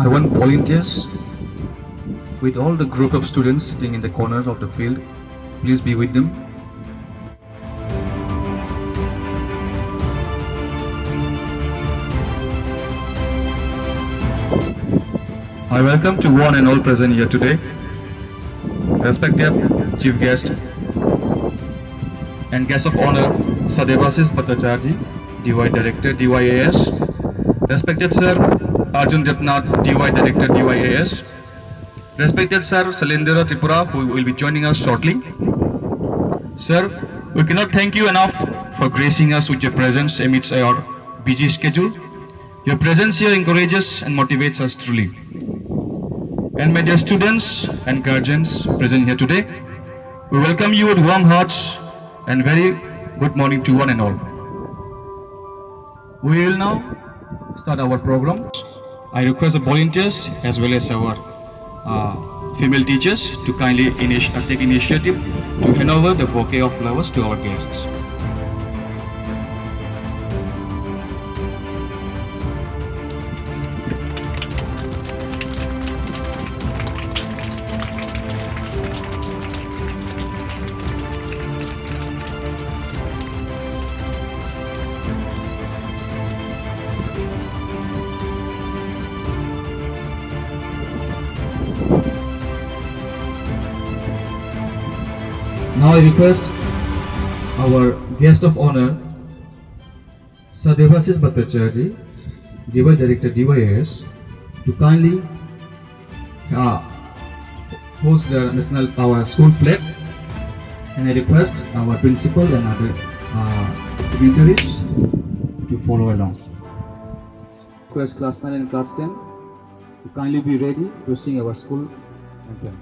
1 volunteers with all the group of students sitting in the corners of the field. Please be with them. I welcome to one and all present here today, respected Chief Guest and Guest of Honor, Sir Devashish Bhattacharya, DY Director, DYAS, respected Sir Arjun Debnath, DY Director, DYAS, respected Sir Salendra Tripura, who will be joining us shortly. Sir, we cannot thank you enough for gracing us with your presence amidst our busy schedule. Your presence here encourages and motivates us truly. And my dear students and guardians present here today, we welcome you with warm hearts and very good morning to one and all. We will now start our program. I request the volunteers as well as our female teachers to kindly take initiative to hand over the bouquet of flowers to our guests. Now I request our guest of honor, Sir Devashish Bhattacharya, DY Director DYAS, to kindly host the our school flag, and I request our principal and other dignitaries to follow along. Request class 9 and class 10 to kindly be ready to sing our school anthem.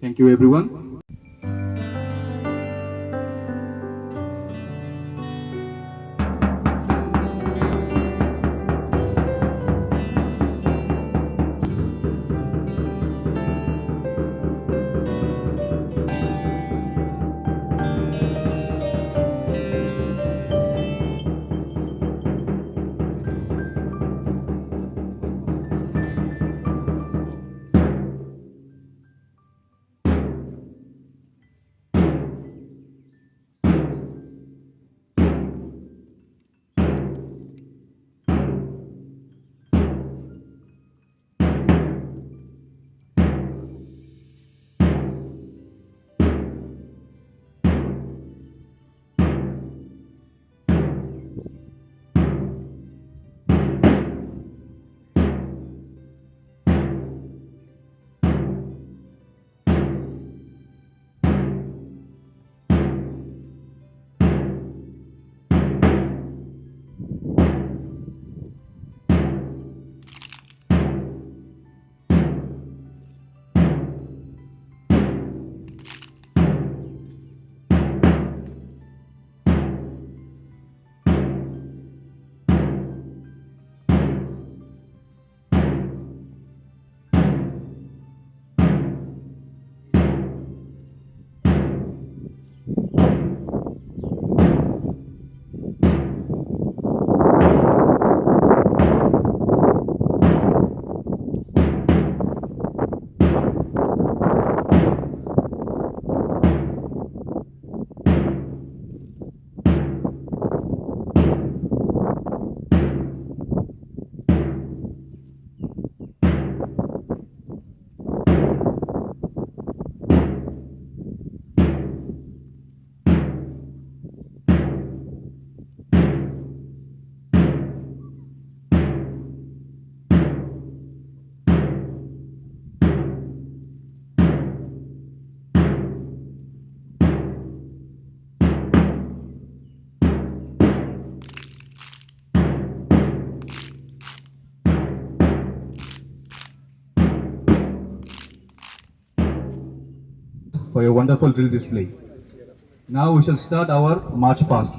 Thank you, everyone. for your wonderful drill display. Now we shall start our march past.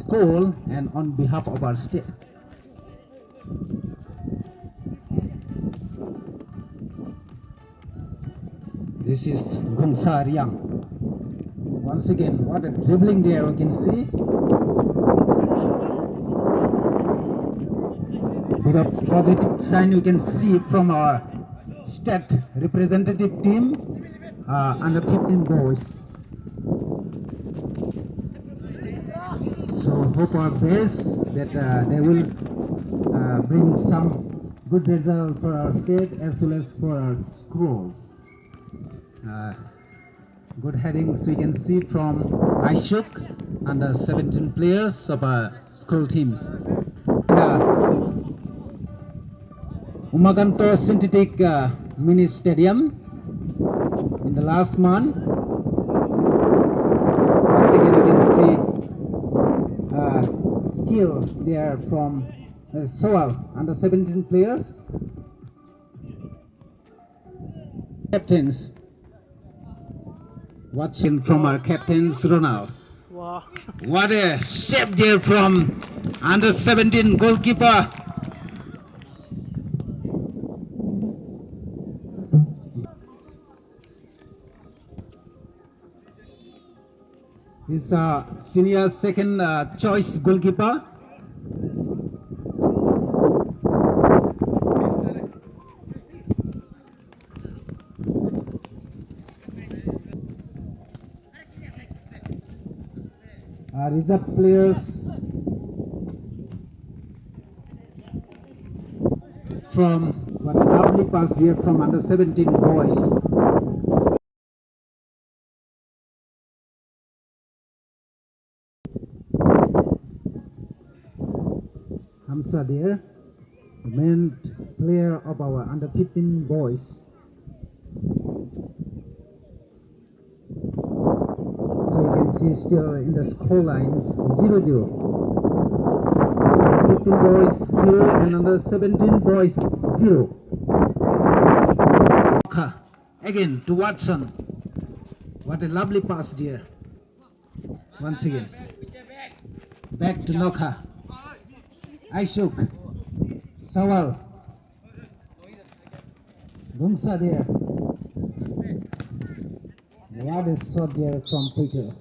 school and on behalf of our state. This is Gongsa Riang. Once again, what a dribbling there you can see. Bit of positive sign we can see from our state representative team, under 15 boys. So hope our best that they will bring some good result for our state as well as for our schools. Good headings we can see from Aishuk under 17 players of our school teams. Umaganto Synthetic Mini Stadium in the last month. Once again you can see skill there from Soal under 17 players. Captains. Watching from our captains Ronald. Wow. What a save there from under 17 goalkeeper. He's a senior second choice goalkeeper. Reserve players from what a lovely pass here from under 17 boys. Hamza there, the main player of our under 15 boys. So you can see still in the score lines 0-0. 15 boys 0 and under 17 boys 0. Again to Watson. What a lovely pass there. Once again. Back to Noka. Aishuk. Sawal. Gumsa there. What a shot there from Peter.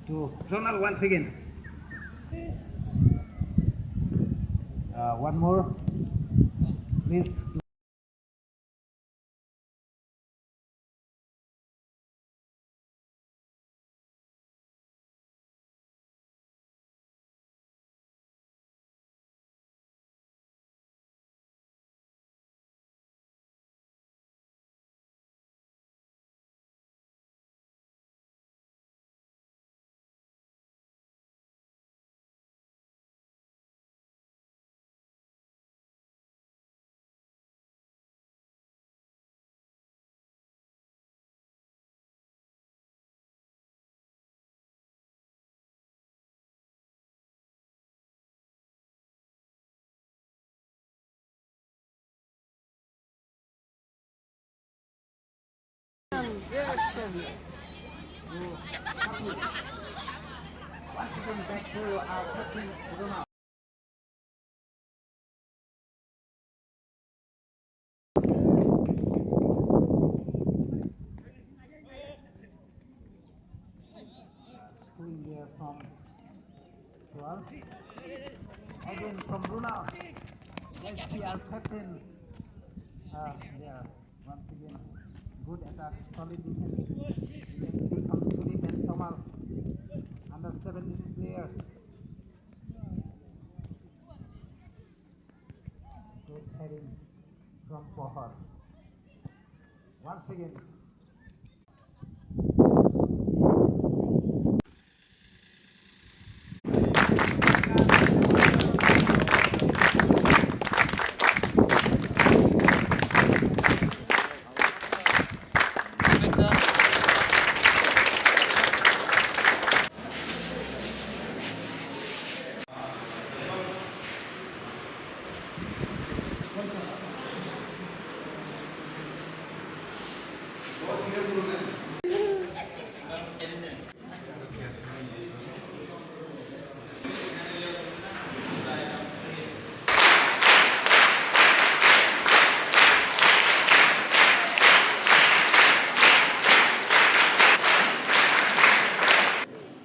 To Ronald once again. One more. Please. Once again back to our captain Ronald. Screen there from Sual. Again from Ronald. Let's see our captain there. Once again, good attack, solid defense. You can see from Sulip and Tomal under 17 players. Good heading from Pohar. Once again.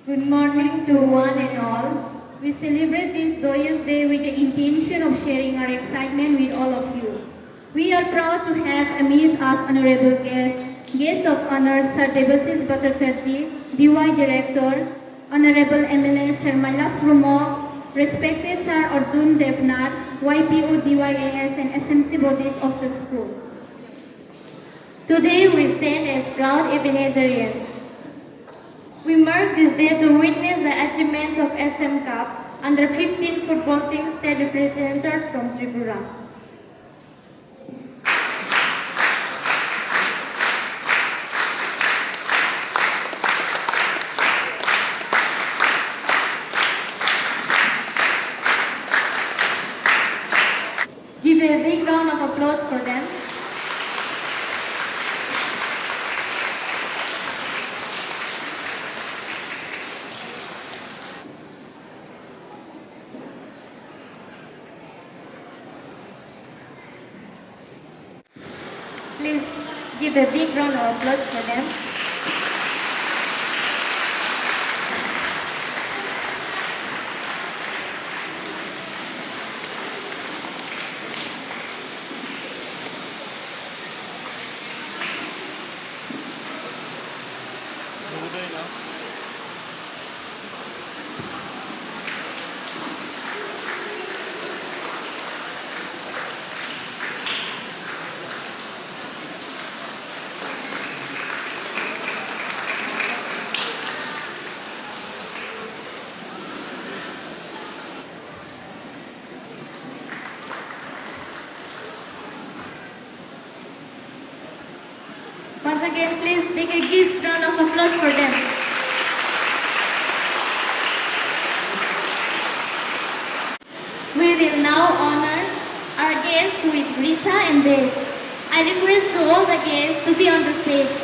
Good morning to one and all. We celebrate this joyous day with the intention of sharing our excitement with all of you. We are proud to have amidst us honorable guest of honor Sir Debashish Bhattacharjee, DY Director, Honorable MLA Sir Malla Frumo, respected Sir Arjun Devnath, YPO DYAS and SMC bodies of the school. Today we stand as proud Ebenezerians. We mark this day to witness the achievements of SM Cup under 15 football team state representatives from Tripura. Give a big round of applause for them. Please give a big round of applause for them. Once again, please make a big round of applause for them. We will now honor our guests with Risa and Bej. I request to all the guests to be on the stage.